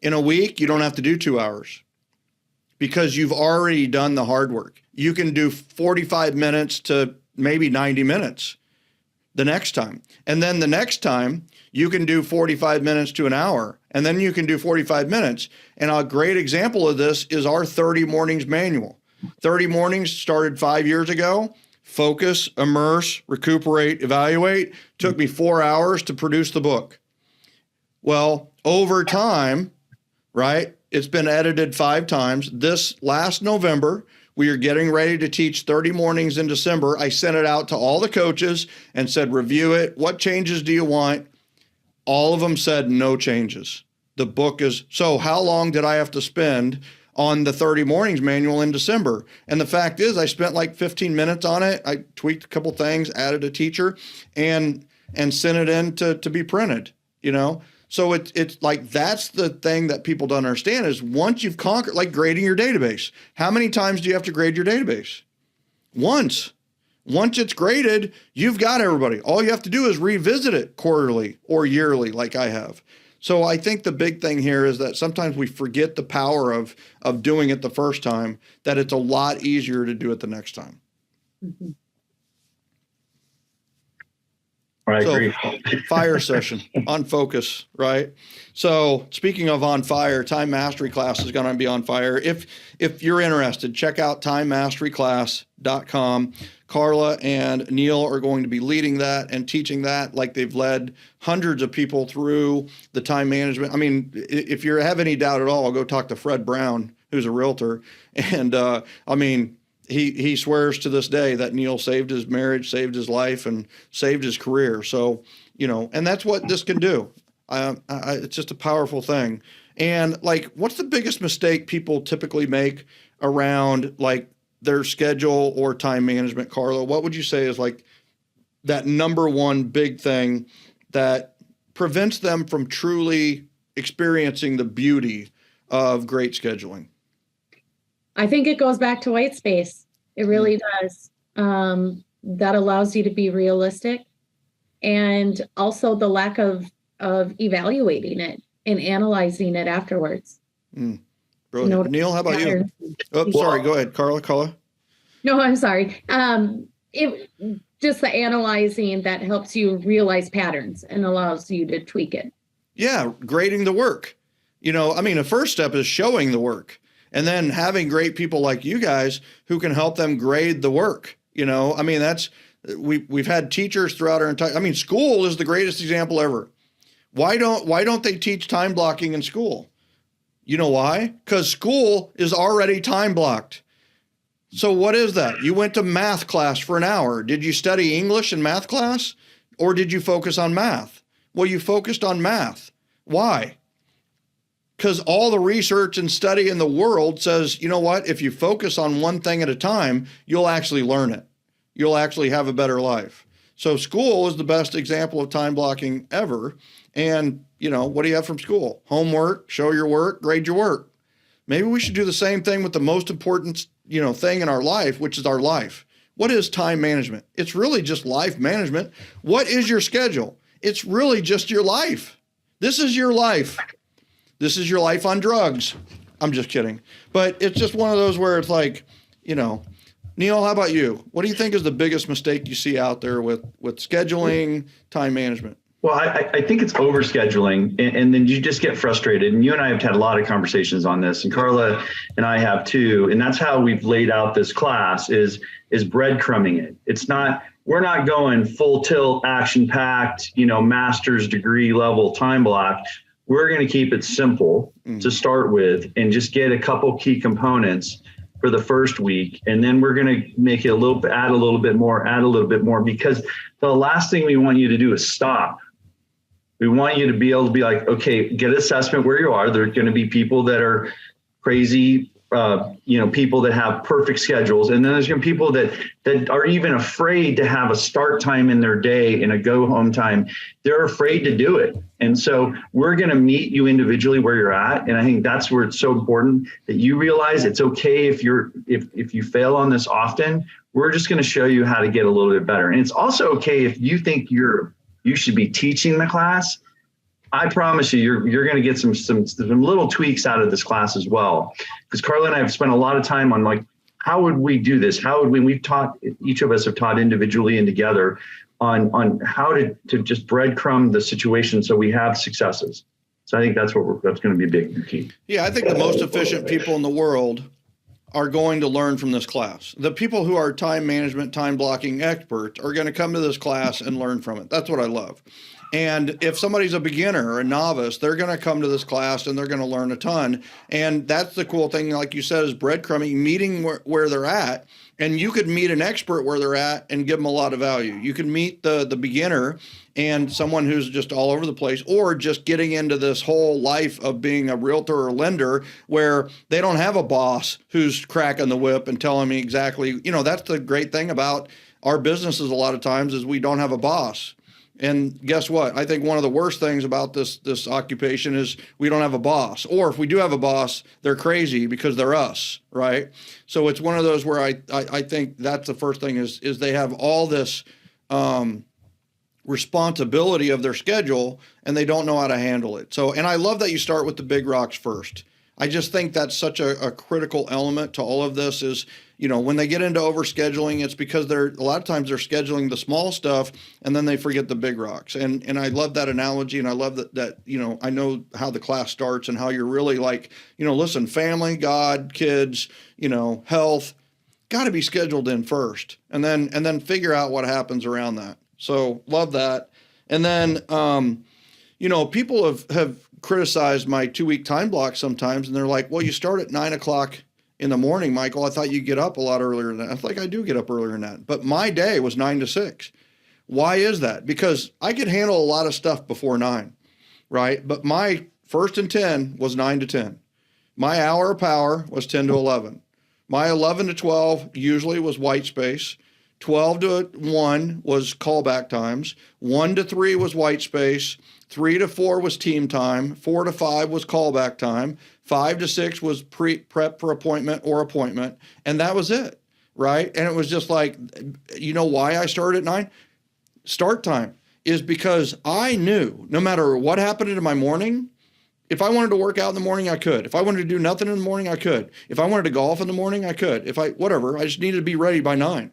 In a week, you don't have to do 2 hours because you've already done the hard work. You can do 45 minutes to maybe 90 minutes the next time. And then the next time you can do 45 minutes to an hour, and then you can do 45 minutes. And a great example of this is our 30 mornings manual. 30 mornings started 5 years ago. Focus, immerse, recuperate, evaluate. Took me 4 hours to produce the book. Well, over time, right? It's been edited 5 times. This last November, we are getting ready to teach 30 mornings in December. I sent it out to all the coaches and said, review it. What changes do you want? All of them said no changes. The book is, so how long did I have to spend on the 30 mornings manual in December? And the fact is I spent like 15 minutes on it. I tweaked a couple things, added a teacher, and sent it in to be printed, you know? So it's like, that's the thing that people don't understand is once you've conquered, like grading your database, how many times do you have to grade your database? Once. Once it's graded, you've got everybody. All you have to do is revisit it quarterly or yearly like I have. So I think the big thing here is that sometimes we forget the power of doing it the first time, that it's a lot easier to do it the next time. Mm-hmm. I agree. Fire session on focus, right? So speaking of on fire, time mastery class is going to be on fire. If you're interested, check out timemasteryclass.com. Karla and Neal are going to be leading that and teaching that like they've led hundreds of people through the time management. I mean, if you have any doubt at all, go talk to Fred Brown, who's a realtor. And I mean, he swears to this day that Neal saved his marriage, saved his life, and saved his career. So, you know, and that's what this can do. It's just a powerful thing. And like, what's the biggest mistake people typically make around like their schedule or time management, Karla? What would you say is like that number one big thing that prevents them from truly experiencing the beauty of great scheduling? I think it goes back to white space. It really does. That allows you to be realistic, and also the lack of evaluating it and analyzing it afterwards. Brilliant. Neal, how about you? Oh, sorry. Go ahead, Karla. No, I'm sorry. It just the analyzing that helps you realize patterns and allows you to tweak it. Yeah, grading the work. You know, I mean, the first step is showing the work. And then having great people like you guys who can help them grade the work. You know, I mean, we've had teachers throughout our entire, I mean, school is the greatest example ever. Why don't they teach time blocking in school? You know why? Because school is already time blocked. So what is that? You went to math class for an hour. Did you study English in math class? Or did you focus on math? Well, you focused on math. Why? Because all the research and study in the world says, you know what, if you focus on one thing at a time, you'll actually learn it. You'll actually have a better life. So school is the best example of time blocking ever. And, you know, what do you have from school? Homework, show your work, grade your work. Maybe we should do the same thing with the most important, you know, thing in our life, which is our life. What is time management? It's really just life management. What is your schedule? It's really just your life. This is your life. This is your life on drugs. I'm just kidding. But it's just one of those where it's like, you know, Neal, how about you? What do you think is the biggest mistake you see out there with scheduling, time management? Well, I think it's overscheduling, and then you just get frustrated. And you and I have had a lot of conversations on this, and Karla and I have too. And that's how we've laid out this class is breadcrumbing it. It's not, we're not going full tilt, action packed, you know, master's degree level time block. We're going to keep it simple to start with and just get a couple key components for the first week. And then we're going to make it add a little bit more, because the last thing we want you to do is stop. We want you to be able to be like, okay, get assessment where you are. There are going to be people that are crazy people that have perfect schedules. And then there's going to be people that are even afraid to have a start time in their day and a go home time. They're afraid to do it. And so we're going to meet you individually where you're at. And I think that's where it's so important that you realize it's okay if you fail on this often. We're just going to show you how to get a little bit better. And it's also okay if you think you should be teaching the class. I promise you, you're going to get some little tweaks out of this class as well. Because Karla and I have spent a lot of time on like, how would we do this? We've taught, each of us have taught individually and together on how to just breadcrumb the situation so we have successes. So I think that's going to be big and key. Yeah, I think the most efficient people in the world are going to learn from this class. The people who are time management, time blocking experts are going to come to this class and learn from it. That's what I love. And if somebody's a beginner or a novice, they're going to come to this class and they're going to learn a ton. And that's the cool thing, like you said, is breadcrumbing, meeting where they're at. And you could meet an expert where they're at and give them a lot of value. You can meet the beginner and someone who's just all over the place, or just getting into this whole life of being a realtor or lender where they don't have a boss who's cracking the whip and telling me exactly, that's the great thing about our businesses a lot of times is we don't have a boss. And guess what? I think one of the worst things about this occupation is we don't have a boss. Or if we do have a boss, they're crazy because they're us, right? So it's one of those where I think that's the first thing is they have all this responsibility of their schedule and they don't know how to handle it. So, and I love that you start with the big rocks first. I just think that's such a critical element to all of this is, when they get into overscheduling, it's because a lot of times they're scheduling the small stuff and then they forget the big rocks. And I love that analogy. And I love that, I know how the class starts and how you're really like, listen, family, God, kids, health, got to be scheduled in first and then figure out what happens around that. So love that. And then, people have criticized my 2-week time block sometimes. And they're like, well, you start at 9:00 in the morning, Michael. I thought you get up a lot earlier than that. I think I do get up earlier than that. But my day was 9 to 6. Why is that? Because I could handle a lot of stuff before 9, right? But my 1st and 10 was 9 to 10. My hour of power was 10 to 11. My 11 to 12 usually was white space. 12 to 1 was callback times. 1 to 3 was white space. 3 to 4 was team time. 4 to 5 was callback time. 5 to 6 was prep for appointment or appointment. And that was it, right? And it was just like, why I started at 9? Start time is because I knew no matter what happened in my morning, if I wanted to work out in the morning, I could. If I wanted to do nothing in the morning, I could. If I wanted to golf in the morning, I could. Whatever, I just needed to be ready by 9.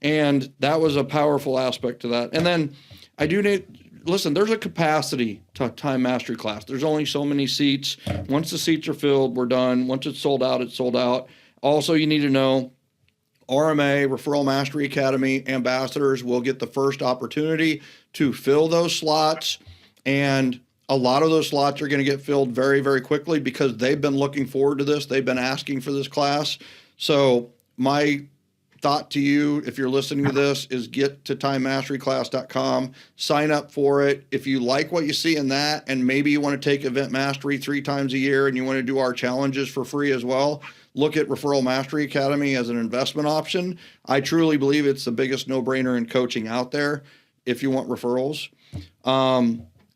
And that was a powerful aspect to that. And then there's a capacity to time mastery class. There's only so many seats. Once the seats are filled, we're done. Once it's sold out, it's sold out. Also, you need to know RMA, Referral Mastery Academy ambassadors will get the first opportunity to fill those slots. And a lot of those slots are going to get filled very, very quickly because they've been looking forward to this. They've been asking for this class. So my thought to you, if you're listening to this, is get to timemasteryclass.com, sign up for it. If you like what you see in that, and maybe you want to take Event Mastery 3 times a year and you want to do our challenges for free as well, look at Referral Mastery Academy as an investment option. I truly believe it's the biggest no-brainer in coaching out there if you want referrals.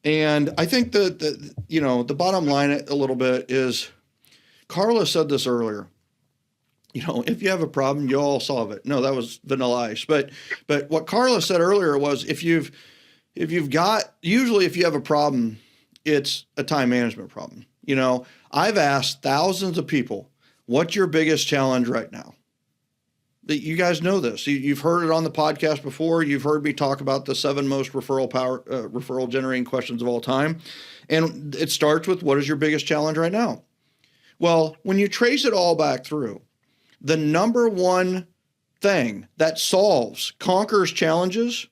And I think the bottom line a little bit is, Karla said this earlier. If you have a problem, you'll all solve it. No, that was Vanilla Ice. But what Karla said earlier was if you have a problem, it's a time management problem. I've asked thousands of people, what's your biggest challenge right now? You guys know this. You've heard it on the podcast before. You've heard me talk about the 7 most referral generating questions of all time. And it starts with, what is your biggest challenge right now? Well, when you trace it all back through, the number one thing that conquers challenges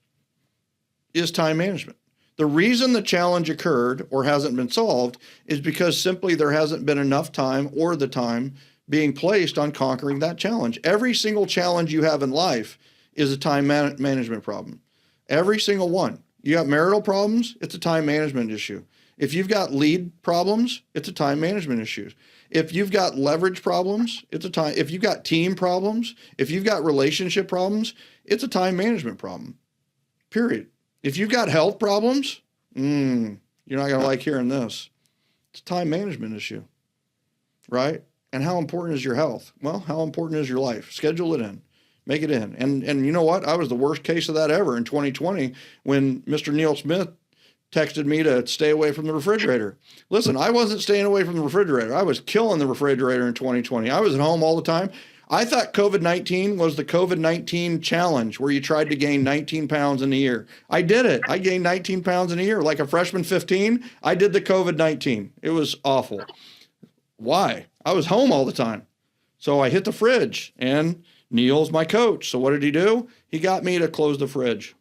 is time management. The reason the challenge occurred or hasn't been solved is because simply there hasn't been enough time or the time being placed on conquering that challenge. Every single challenge you have in life is a time management problem. Every single one. You got marital problems, it's a time management issue. If you've got lead problems, it's a time management issue. If you've got leverage problems, if you've got team problems, if you've got relationship problems, it's a time management problem, period. If you've got health problems, you're not going to like hearing this. It's a time management issue, right? And how important is your health? Well, how important is your life? Schedule it in. Make it in. And you know what? I was the worst case of that ever in 2020 when Mr. Neil Smith texted me to stay away from the refrigerator. Listen, I wasn't staying away from the refrigerator. I was killing the refrigerator in 2020. I was at home all the time. I thought COVID-19 was the COVID-19 challenge where you tried to gain 19 pounds in a year. I did it. I gained 19 pounds in a year. Like a freshman 15, I did the COVID-19. It was awful. Why? I was home all the time. So I hit the fridge, and Neil's my coach. So what did he do? He got me to close the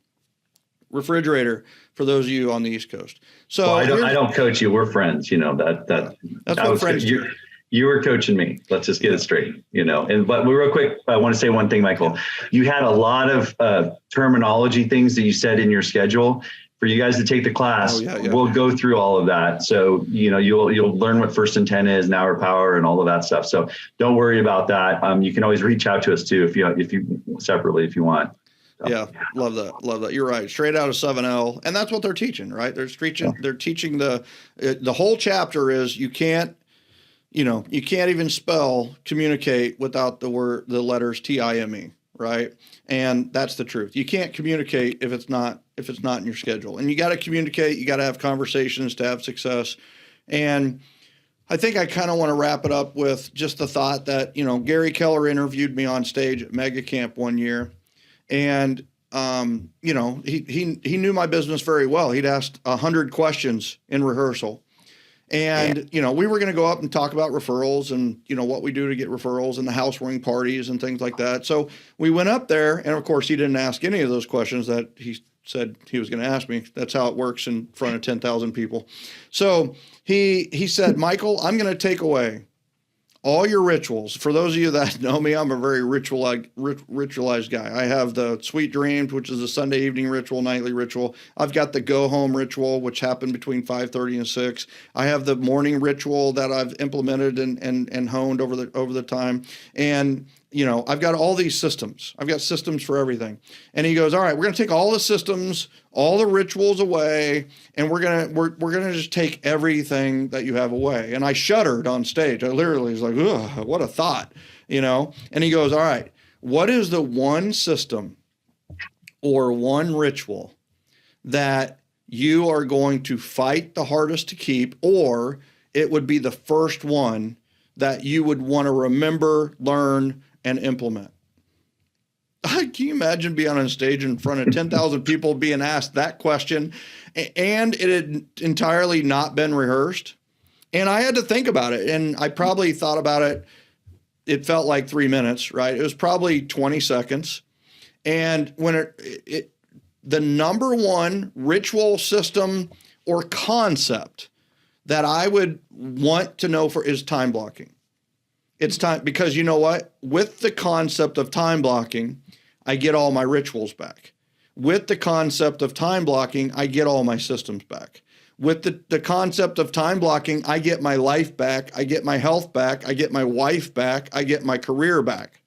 refrigerator for those of you on the East Coast. So well, I don't coach you. We're friends. You know, that's what friends do. You were coaching me. Let's just get it straight, you know. But real quick, I want to say one thing, Michael. You had a lot of terminology things that you said in your schedule for you guys to take the class. We'll go through all of that. So, you know, you'll learn what first and 10 is, and hour power, and all of that stuff. So don't worry about that. You can always reach out to us too if you separately if you want. So. Yeah, love that. You're right. Straight out of 7L, and that's what they're teaching, right? They're teaching the whole chapter is you can't even spell communicate without the letters TIME, right? And that's the truth. You can't communicate if it's not in your schedule. And you got to communicate, you got to have conversations to have success. And I think I kind of want to wrap it up with just the thought that, you know, Gary Keller interviewed me on stage at Mega Camp one year. And, you know, he knew my business very well. He'd asked 100 questions in rehearsal. And, you know, we were going to go up and talk about referrals and, you know, what we do to get referrals and the housewarming parties and things like that. So we went up there, and of course he didn't ask any of those questions that he said he was going to ask me. That's how it works in front of 10,000 people. So he said, Michael, I'm going to take away all your rituals. For those of you that know me, I'm a very ritualized guy. I have the Sweet Dreams, which is a Sunday evening ritual, nightly ritual. I've got the Go Home ritual, which happened between 5:30 and 6. I have the morning ritual that I've implemented and honed over the time. And you know, I've got all these systems. I've got systems for everything. And he goes, all right, we're going to take all the systems, all the rituals away, and we're going to just take everything that you have away. And I shuddered on stage. I literally was like, ugh, what a thought, you know? And he goes, all right, what is the one system or one ritual that you are going to fight the hardest to keep, or it would be the first one that you would want to remember, learn, and implement? Can you imagine being on stage in front of 10,000 people being asked that question, and it had entirely not been rehearsed? And I had to think about it, and I probably thought about it. It felt like 3 minutes, right? It was probably 20 seconds. And when the number one ritual, system, or concept that I would want to know is time blocking. It's time, because you know what? With the concept of time blocking, I get all my rituals back. With the concept of time blocking, I get all my systems back. With the concept of time blocking, I get my life back. I get my health back. I get my wife back. I get my career back.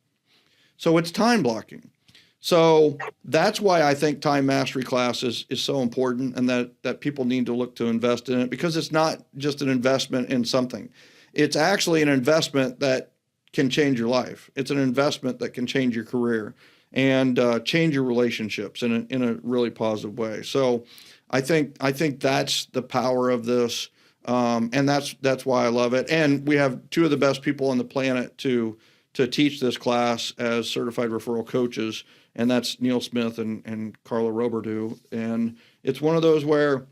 So it's time blocking. So that's why I think Time Mastery class is so important, and that people need to look to invest in it, because it's not just an investment in something. It's actually an investment that can change your life. It's an investment that can change your career and change your relationships in a really positive way. So I think that's the power of this, and that's why I love it. And we have two of the best people on the planet to teach this class as certified referral coaches, and that's Neil Smith and Karla Roberdeau. And it's one of those where,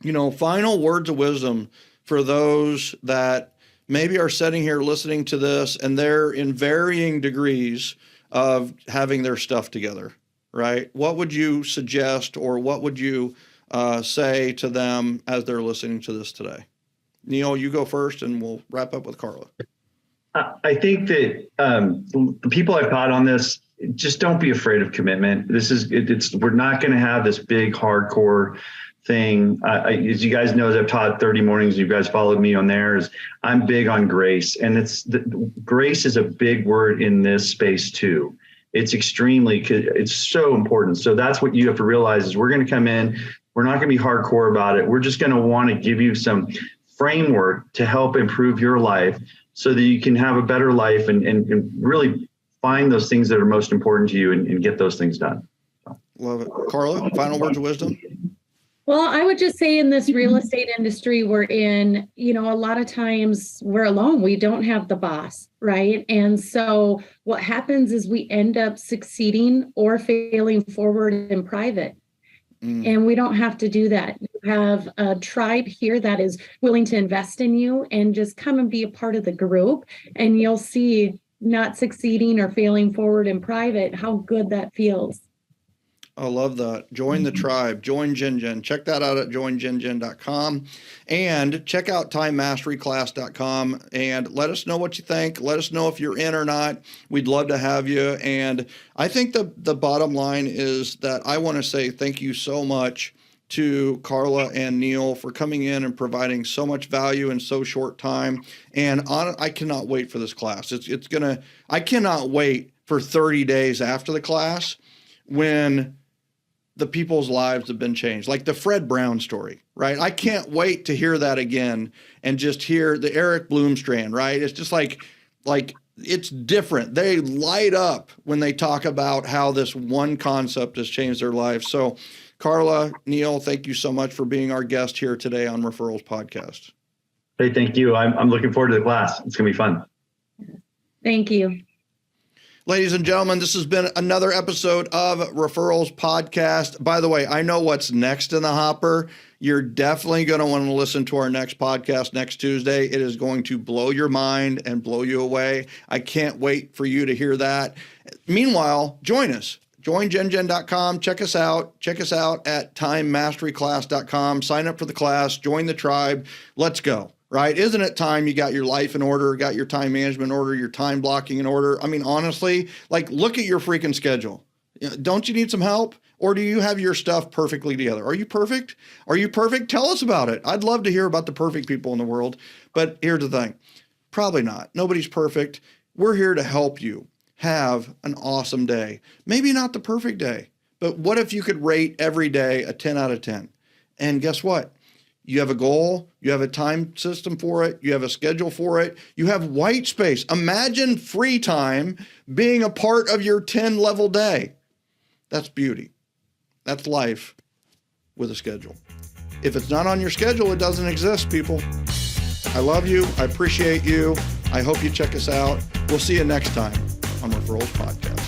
you know, final words of wisdom for those that maybe are sitting here listening to this and they're in varying degrees of having their stuff together, right? What would you suggest, or what would you say to them as they're listening to this today? Neil, you go first, and we'll wrap up with Karla. I think that the people I've taught on this, just don't be afraid of commitment. We're not going to have this big hardcore thing. As you guys know, as I've taught 30 mornings, you guys followed me on theirs. I'm big on grace, and grace is a big word in this space too. It's so important. So that's what you have to realize is we're going to come in. We're not going to be hardcore about it. We're just going to want to give you some framework to help improve your life so that you can have a better life and really find those things that are most important to you and get those things done. Love it. Karla, final words of wisdom? Well, I would just say in this real estate industry we're in, a lot of times we're alone. We don't have the boss, right? And so what happens is we end up succeeding or failing forward in private. And we don't have to do that. You have a tribe here that is willing to invest in you and just come and be a part of the group. And you'll see not succeeding or failing forward in private, how good that feels. I love that. Join the tribe. Join GenGen. Check that out at joingengen.com. And check out timemasteryclass.com and let us know what you think. Let us know if you're in or not. We'd love to have you. And I think the bottom line is that I want to say thank you so much to Karla and Neal for coming in and providing so much value in so short time. And I cannot wait for this class. I cannot wait for 30 days after the class when the people's lives have been changed, like the Fred Brown story, right? I can't wait to hear that again and just hear the Eric Bloomstrand, right? It's just like it's different. They light up when they talk about how this one concept has changed their lives. So Karla, Neal, thank you so much for being our guest here today on Referrals Podcast. Hey, thank you. I'm looking forward to the class. It's going to be fun. Thank you. Ladies and gentlemen, this has been another episode of Referrals Podcast. By the way, I know what's next in the hopper. You're definitely going to want to listen to our next podcast next Tuesday. It is going to blow your mind and blow you away. I can't wait for you to hear that. Meanwhile, join us. Join GenGen.com. Check us out. Check us out at timemasteryclass.com. Sign up for the class. Join the tribe. Let's go. Right? Isn't it time you got your life in order, got your time management in order, your time blocking in order? I mean, honestly, look at your freaking schedule. Don't you need some help? Or do you have your stuff perfectly together? Are you perfect? Are you perfect? Tell us about it. I'd love to hear about the perfect people in the world. But here's the thing. Probably not. Nobody's perfect. We're here to help you have an awesome day. Maybe not the perfect day, but what if you could rate every day a 10 out of 10? And guess what? You have a goal, you have a time system for it, you have a schedule for it, you have white space. Imagine free time being a part of your 10-level day. That's beauty. That's life with a schedule. If it's not on your schedule, it doesn't exist, people. I love you. I appreciate you. I hope you check us out. We'll see you next time on Referrals Podcast.